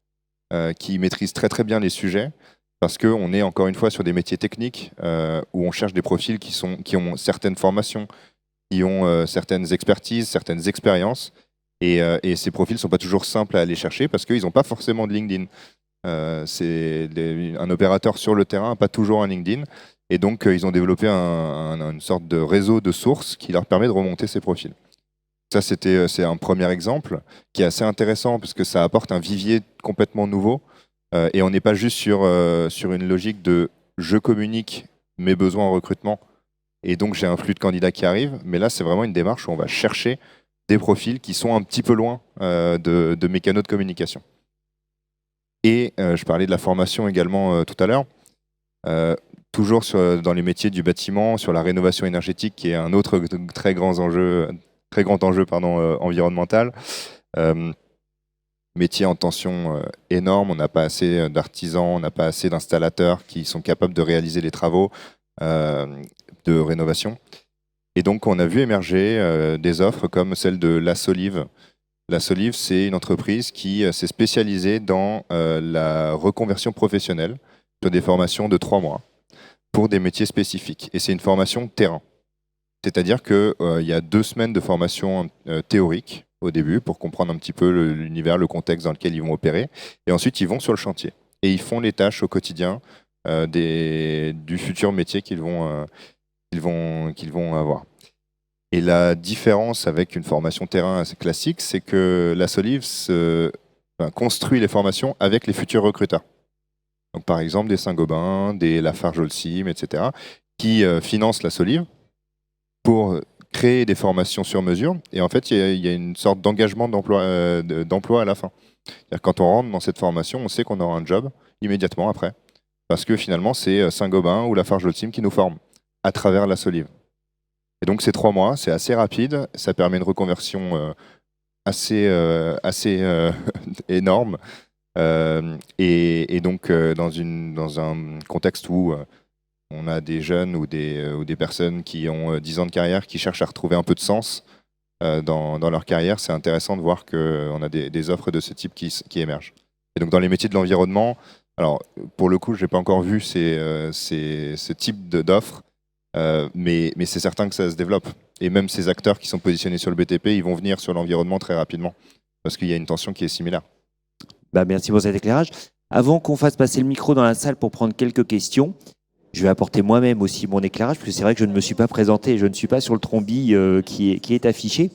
qui maîtrisent très très bien les sujets parce qu'on est encore une fois sur des métiers techniques où on cherche des profils qui ont certaines formations, qui ont certaines expertises, certaines expériences. Et ces profils ne sont pas toujours simples à aller chercher parce qu'ils n'ont pas forcément de LinkedIn. Un opérateur sur le terrain n'a pas toujours un LinkedIn. Et donc, ils ont développé une sorte de réseau de sources qui leur permet de remonter ces profils. Ça, c'est un premier exemple qui est assez intéressant parce que ça apporte un vivier complètement nouveau. Et on n'est pas juste sur une logique de « je communique mes besoins en recrutement et donc j'ai un flux de candidats qui arrive ». Mais là, c'est vraiment une démarche où on va chercher des profils qui sont un petit peu loin de mes canaux de communication. Et je parlais de la formation également tout à l'heure. Toujours dans les métiers du bâtiment, sur la rénovation énergétique, qui est un autre très grand enjeu environnemental. Métier en tension énorme, on n'a pas assez d'artisans, on n'a pas assez d'installateurs qui sont capables de réaliser les travaux de rénovation. Et donc, on a vu émerger des offres comme celle de La Solive. La Solive, c'est une entreprise qui s'est spécialisée dans la reconversion professionnelle sur des formations de 3 mois pour des métiers spécifiques. Et c'est une formation terrain. C'est-à-dire qu'il y a 2 semaines de formation théorique au début pour comprendre un petit peu l'univers, le contexte dans lequel ils vont opérer. Et ensuite, ils vont sur le chantier. Et ils font les tâches au quotidien du futur métier qu'ils vont avoir. Et la différence avec une formation terrain assez classique, c'est que La Solive construit les formations avec les futurs recruteurs. Donc, par exemple, des Saint-Gobain, des Lafarge-Holcim, etc., qui financent La Solive pour créer des formations sur mesure. Et en fait, il y a une sorte d'engagement d'emploi à la fin. C'est-à-dire, quand on rentre dans cette formation, on sait qu'on aura un job immédiatement après. Parce que finalement, c'est Saint-Gobain ou Lafarge-Holcim qui nous forment à travers La Solive. Et donc, ces 3 mois, c'est assez rapide. Ça permet une reconversion assez énorme. Et donc, dans un contexte où on a des jeunes ou des personnes qui ont 10 ans de carrière qui cherchent à retrouver un peu de sens dans leur carrière, c'est intéressant de voir qu'on a des offres de ce type qui émergent. Et donc, dans les métiers de l'environnement, alors, pour le coup, je n'ai pas encore vu ce type d'offres, mais c'est certain que ça se développe. Et même ces acteurs qui sont positionnés sur le BTP, ils vont venir sur l'environnement très rapidement, parce qu'il y a une tension qui est similaire. Merci pour cet éclairage. Avant qu'on fasse passer le micro dans la salle pour prendre quelques questions, je vais apporter moi-même aussi mon éclairage, parce que c'est vrai que je ne me suis pas présenté, je ne suis pas sur le trombi qui est affiché.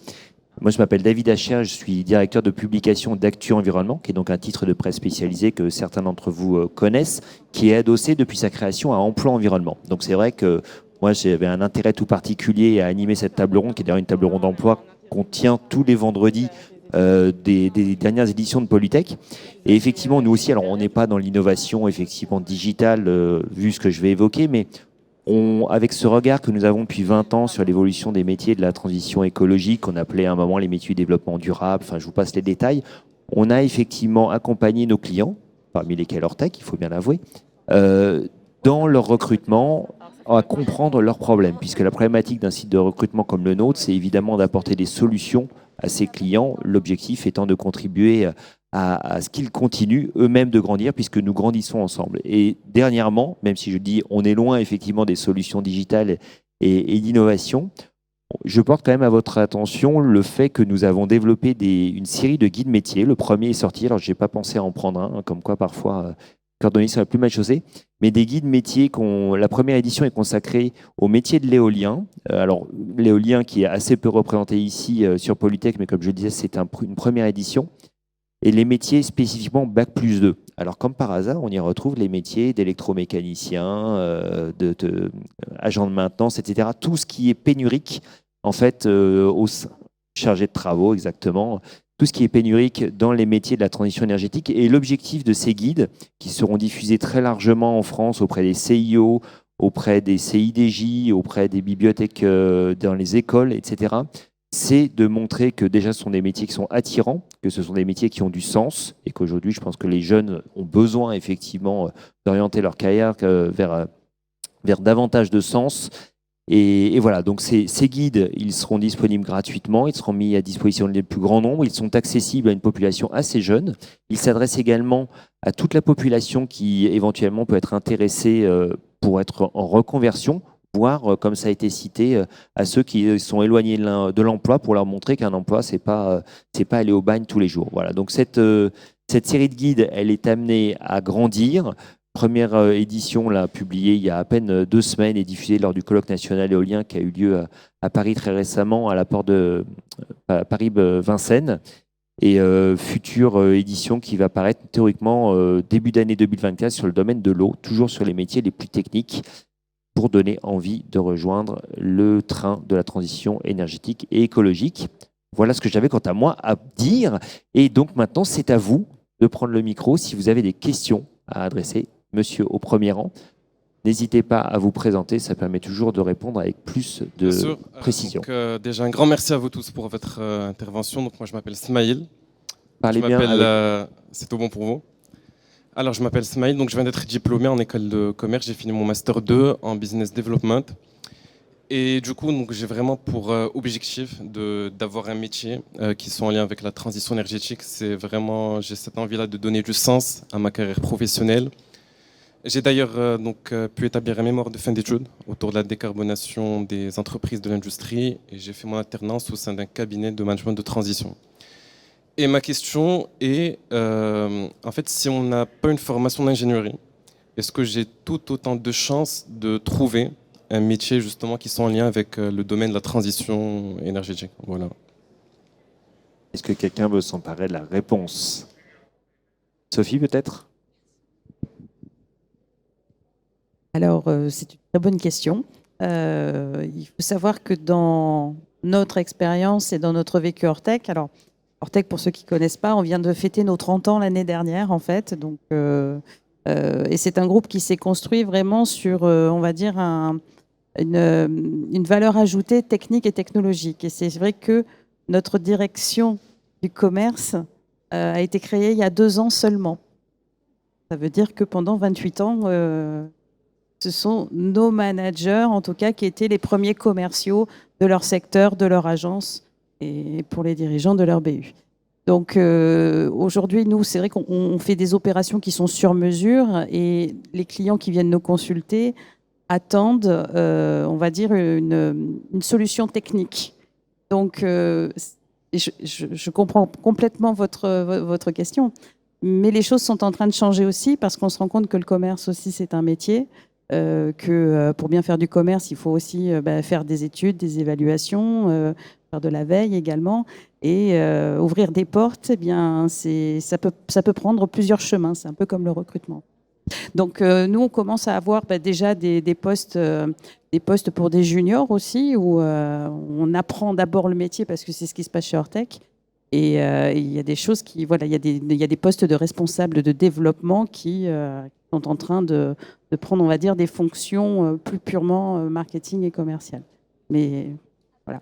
Moi, je m'appelle David Hacher, je suis directeur de publication d'Actu Environnement, qui est donc un titre de presse spécialisé que certains d'entre vous connaissent, qui est adossé depuis sa création à Emploi Environnement. Donc c'est vrai que moi, j'avais un intérêt tout particulier à animer cette table ronde, qui est d'ailleurs une table ronde d'emploi qu'on tient tous les vendredis des dernières éditions de Polytech. Et effectivement, nous aussi, alors on n'est pas dans l'innovation effectivement digitale, vu ce que je vais évoquer, mais avec ce regard que nous avons depuis 20 ans sur l'évolution des métiers de la transition écologique, qu'on appelait à un moment les métiers du développement durable, enfin je vous passe les détails, on a effectivement accompagné nos clients, parmi lesquels Ortec, il faut bien l'avouer, dans leur recrutement, à comprendre leurs problèmes, puisque la problématique d'un site de recrutement comme le nôtre, c'est évidemment d'apporter des solutions à ses clients, l'objectif étant de contribuer à ce qu'ils continuent eux-mêmes de grandir, puisque nous grandissons ensemble. Et dernièrement, même si je dis on est loin effectivement des solutions digitales et d'innovation, je porte quand même à votre attention le fait que nous avons développé une série de guides métiers. Le premier est sorti, alors je n'ai pas pensé à en prendre un, comme quoi parfois cordonnier sur la plus mal chaussée, mais des guides métiers. La première édition est consacrée au métier de l'éolien. Alors l'éolien qui est assez peu représenté ici sur Polytech, mais comme je le disais, c'est une première édition. Et les métiers spécifiquement Bac+2. Alors comme par hasard, on y retrouve les métiers d'électromécanicien, agent de maintenance, etc. Tout ce qui est pénurique, en fait, chargé de travaux, exactement. Tout ce qui est pénurique dans les métiers de la transition énergétique. Et l'objectif de ces guides, qui seront diffusés très largement en France auprès des CIO, auprès des CIDJ, auprès des bibliothèques dans les écoles, etc., c'est de montrer que déjà ce sont des métiers qui sont attirants, que ce sont des métiers qui ont du sens, et qu'aujourd'hui, je pense que les jeunes ont besoin effectivement d'orienter leur carrière vers davantage de sens. Et voilà, donc ces guides, ils seront disponibles gratuitement, ils seront mis à disposition du plus grand nombre, ils sont accessibles à une population assez jeune. Ils s'adressent également à toute la population qui éventuellement peut être intéressée pour être en reconversion, voire, comme ça a été cité, à ceux qui sont éloignés de l'emploi pour leur montrer qu'un emploi, c'est pas aller au bagne tous les jours. Voilà, donc cette série de guides, elle est amenée à grandir. Première édition, là, publiée il y a à peine 2 semaines et diffusée lors du colloque national éolien qui a eu lieu à Paris très récemment, à la porte de Paris-Vincennes. Et future édition qui va paraître théoriquement début d'année 2024 sur le domaine de l'eau, toujours sur les métiers les plus techniques, pour donner envie de rejoindre le train de la transition énergétique et écologique. Voilà ce que j'avais quant à moi à dire. Et donc maintenant, c'est à vous de prendre le micro si vous avez des questions à adresser. Monsieur au premier rang, n'hésitez pas à vous présenter, ça permet toujours de répondre avec plus de précision. Déjà, un grand merci à vous tous pour votre intervention. Donc, moi, je m'appelle Smaïl. Parlez bien. C'est tout bon pour vous? Alors, je m'appelle Smaïl, donc je viens d'être diplômé en école de commerce. J'ai fini mon Master 2 en Business Development. Et du coup, j'ai vraiment pour objectif d'avoir un métier qui soit en lien avec la transition énergétique. C'est vraiment, j'ai cette envie-là de donner du sens à ma carrière professionnelle. J'ai d'ailleurs pu établir un mémoire de fin d'études autour de la décarbonation des entreprises de l'industrie et j'ai fait mon alternance au sein d'un cabinet de management de transition. Et ma question est, en fait, si on n'a pas une formation d'ingénierie, est-ce que j'ai tout autant de chances de trouver un métier justement qui sont en lien avec le domaine de la transition énergétique? Voilà. Est-ce que quelqu'un veut s'emparer de la réponse? Sophie, peut-être? Alors, c'est une très bonne question. Il faut savoir que dans notre expérience et dans notre vécu Ortec, alors Ortec, pour ceux qui ne connaissent pas, on vient de fêter nos 30 ans l'année dernière, en fait. Donc, et c'est un groupe qui s'est construit vraiment sur, on va dire, une valeur ajoutée technique et technologique. Et c'est vrai que notre direction du commerce a été créée il y a 2 ans seulement. Ça veut dire que pendant 28 ans, ce sont nos managers, en tout cas, qui étaient les premiers commerciaux de leur secteur, de leur agence et pour les dirigeants de leur BU. Donc aujourd'hui, nous, c'est vrai qu'on fait des opérations qui sont sur mesure et les clients qui viennent nous consulter attendent, on va dire, une solution technique. Donc, je comprends complètement votre question, mais les choses sont en train de changer aussi parce qu'on se rend compte que le commerce aussi, c'est un métier. Que pour bien faire du commerce, il faut aussi faire des études, des évaluations, faire de la veille également. Et ouvrir des portes, eh bien, ça peut prendre plusieurs chemins. C'est un peu comme le recrutement. Donc, nous, on commence à avoir déjà des postes pour des juniors aussi, où on apprend d'abord le métier parce que c'est ce qui se passe chez Ortec. Et il y a des choses qui, voilà, il y a des postes de responsables de développement qui sont en train de prendre, on va dire, des fonctions plus purement marketing et commercial. Mais voilà.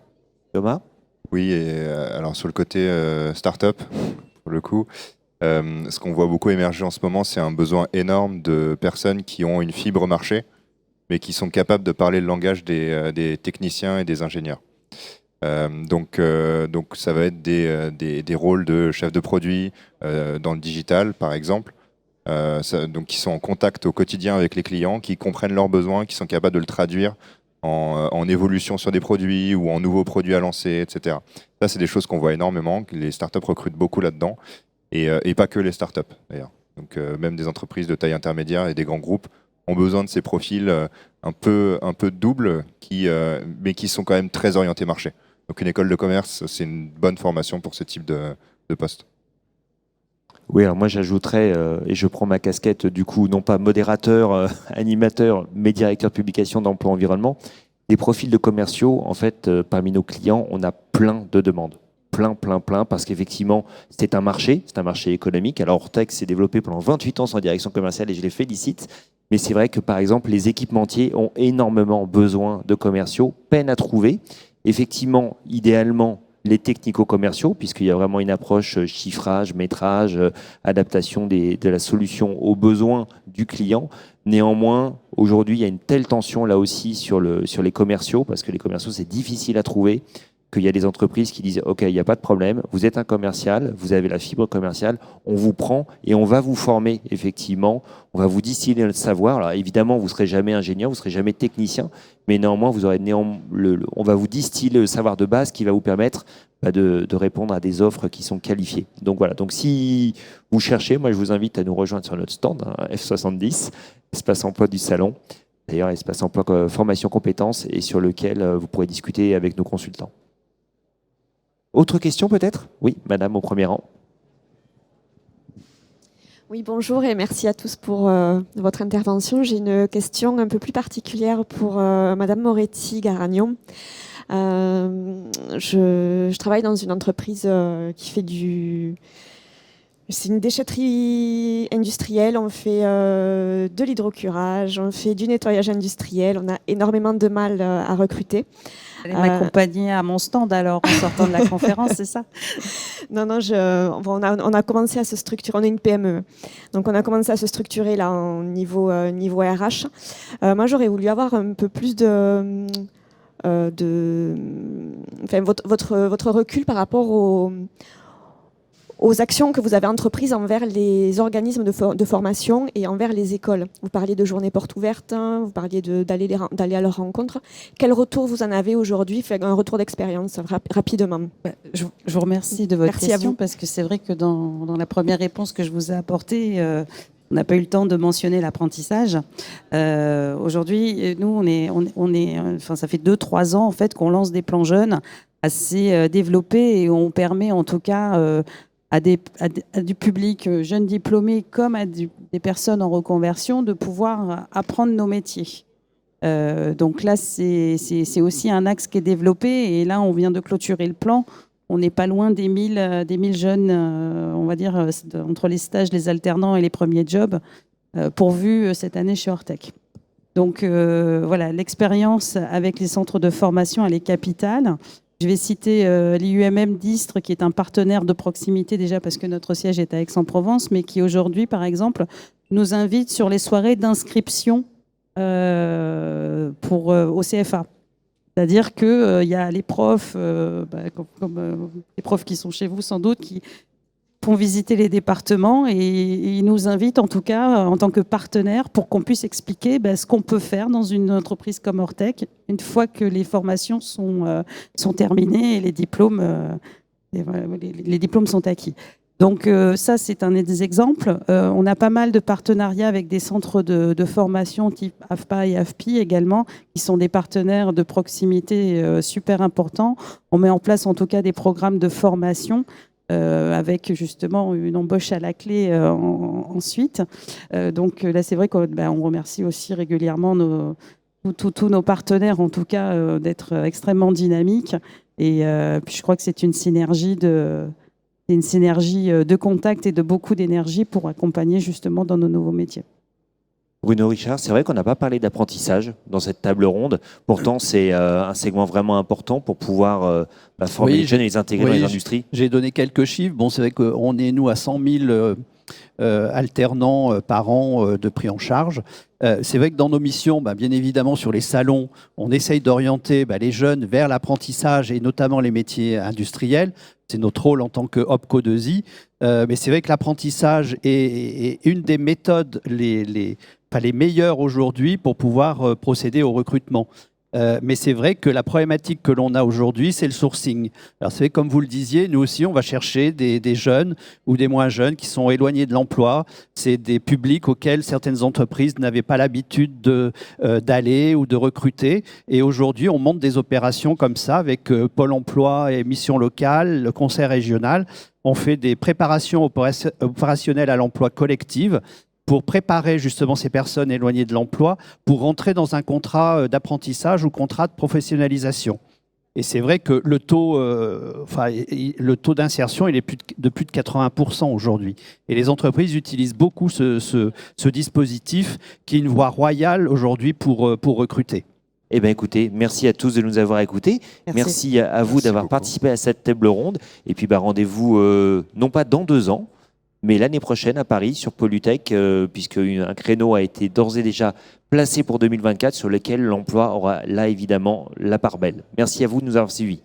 Thomas? Oui, et alors sur le côté start-up, pour le coup, ce qu'on voit beaucoup émerger en ce moment, c'est un besoin énorme de personnes qui ont une fibre marché, mais qui sont capables de parler le langage des techniciens et des ingénieurs. Donc ça va être des rôles de chef de produit dans le digital, par exemple, donc qui sont en contact au quotidien avec les clients, qui comprennent leurs besoins, qui sont capables de le traduire en évolution sur des produits ou en nouveaux produits à lancer, etc. Ça, c'est des choses qu'on voit énormément, que les startups recrutent beaucoup là-dedans, et pas que les startups, d'ailleurs. Donc même des entreprises de taille intermédiaire et des grands groupes ont besoin de ces profils un peu doubles, mais qui sont quand même très orientés marché. Donc une école de commerce, c'est une bonne formation pour ce type de poste. Oui, alors moi j'ajouterais, et je prends ma casquette du coup, non pas modérateur, animateur, mais directeur de publication d'emploi environnement, des profils de commerciaux, en fait, parmi nos clients, on a plein de demandes. plein, parce qu'effectivement, c'est un marché économique. Alors, Ortec s'est développé pendant 28 ans sans direction commerciale et je les félicite. Mais c'est vrai que, par exemple, les équipementiers ont énormément besoin de commerciaux, peinent à trouver. Effectivement, idéalement, les technico-commerciaux, puisqu'il y a vraiment une approche chiffrage, métrage, adaptation de la solution aux besoins du client. Néanmoins, aujourd'hui, il y a une telle tension là aussi sur les commerciaux, parce que les commerciaux, c'est difficile à trouver, qu'il y a des entreprises qui disent « Ok, il n'y a pas de problème, vous êtes un commercial, vous avez la fibre commerciale, on vous prend et on va vous former, effectivement, on va vous distiller le savoir. » Alors évidemment, vous ne serez jamais ingénieur, vous ne serez jamais technicien, mais néanmoins, on va vous distiller le savoir de base qui va vous permettre de répondre à des offres qui sont qualifiées. Donc voilà, donc si vous cherchez, moi je vous invite à nous rejoindre sur notre stand, F70, espace emploi du salon. D'ailleurs, espace emploi formation compétences et sur lequel vous pourrez discuter avec nos consultants. Autre question peut-être? Oui, madame au premier rang. Oui, bonjour et merci à tous pour votre intervention. J'ai une question un peu plus particulière pour madame Moretti-Garagnon. Je travaille dans une entreprise qui fait c'est une déchetterie industrielle, on fait de l'hydrocurage, on fait du nettoyage industriel, on a énormément de mal à recruter. Vous allez m'accompagner à mon stand alors en sortant de la conférence, c'est ça? Non, on a commencé à se structurer, on est une PME, donc on a commencé à se structurer là au niveau RH. Moi j'aurais voulu avoir un peu plus votre recul par rapport aux actions que vous avez entreprises envers les organismes de formation et envers les écoles. Vous parliez de journées portes ouvertes, hein, vous parliez d'aller à leur rencontre. Quel retour vous en avez aujourd'hui? Un retour d'expérience rapidement. Je vous remercie de votre question parce que c'est vrai que dans la première réponse que je vous ai apportée, on n'a pas eu le temps de mentionner l'apprentissage. Aujourd'hui, nous, ça fait 2-3 ans en fait, qu'on lance des plans jeunes assez développés et on permet en tout cas à du public jeune diplômé comme à des personnes en reconversion de pouvoir apprendre nos métiers. Donc là, c'est aussi un axe qui est développé et là, on vient de clôturer le plan. On n'est pas loin des 1000 jeunes, on va dire, entre les stages, les alternants et les premiers jobs, pourvus cette année chez Ortec. Donc voilà, l'expérience avec les centres de formation, elle est capitale. Je vais citer l'IUMM d'Istres, qui est un partenaire de proximité déjà parce que notre siège est à Aix-en-Provence, mais qui aujourd'hui, par exemple, nous invite sur les soirées d'inscription au CFA. C'est-à-dire qu'il y a les profs, comme les profs qui sont chez vous sans doute, qui font visiter les départements et ils nous invitent en tout cas en tant que partenaire pour qu'on puisse expliquer ce qu'on peut faire dans une entreprise comme Ortec une fois que les formations sont terminées et les diplômes sont acquis. Donc ça, c'est un des exemples. On a pas mal de partenariats avec des centres de formation type AFPA et AFPI également, qui sont des partenaires de proximité super importants. On met en place en tout cas des programmes de formation avec justement une embauche à la clé ensuite. Donc là, c'est vrai qu'on remercie aussi régulièrement tous nos partenaires, en tout cas, d'être extrêmement dynamiques. Et puis je crois que c'est une synergie de contact et de beaucoup d'énergie pour accompagner justement dans nos nouveaux métiers. Bruno Richard, c'est vrai qu'on n'a pas parlé d'apprentissage dans cette table ronde. Pourtant, c'est un segment vraiment important pour pouvoir former les jeunes et les intégrer dans les industries. J'ai donné quelques chiffres. Bon, c'est vrai qu'on est, nous, à 100 000 alternants par an de pris en charge. C'est vrai que dans nos missions, bien évidemment, sur les salons, on essaye d'orienter les jeunes vers l'apprentissage et notamment les métiers industriels. C'est notre rôle en tant que OPCO 2I. Mais c'est vrai que l'apprentissage est une des méthodes les meilleures aujourd'hui pour pouvoir procéder au recrutement. Mais c'est vrai que la problématique que l'on a aujourd'hui, c'est le sourcing. Alors c'est vrai, comme vous le disiez, nous aussi, on va chercher des jeunes ou des moins jeunes qui sont éloignés de l'emploi. C'est des publics auxquels certaines entreprises n'avaient pas l'habitude d'aller ou de recruter. Et aujourd'hui, on monte des opérations comme ça avec Pôle emploi et Mission locale, le Conseil régional. On fait des préparations opérationnelles à l'emploi collective pour préparer justement ces personnes éloignées de l'emploi pour rentrer dans un contrat d'apprentissage ou contrat de professionnalisation. Et c'est vrai que le taux d'insertion, il est de plus de 80% aujourd'hui. Et les entreprises utilisent beaucoup ce dispositif qui est une voie royale aujourd'hui pour recruter. Eh bien, écoutez, merci à tous de nous avoir écoutés. Merci à vous d'avoir participé à cette table ronde. Et puis, rendez-vous, non pas dans 2 ans, mais l'année prochaine à Paris sur Polytech, puisque un créneau a été d'ores et déjà placé pour 2024 sur lequel l'emploi aura là évidemment la part belle. Merci à vous de nous avoir suivis.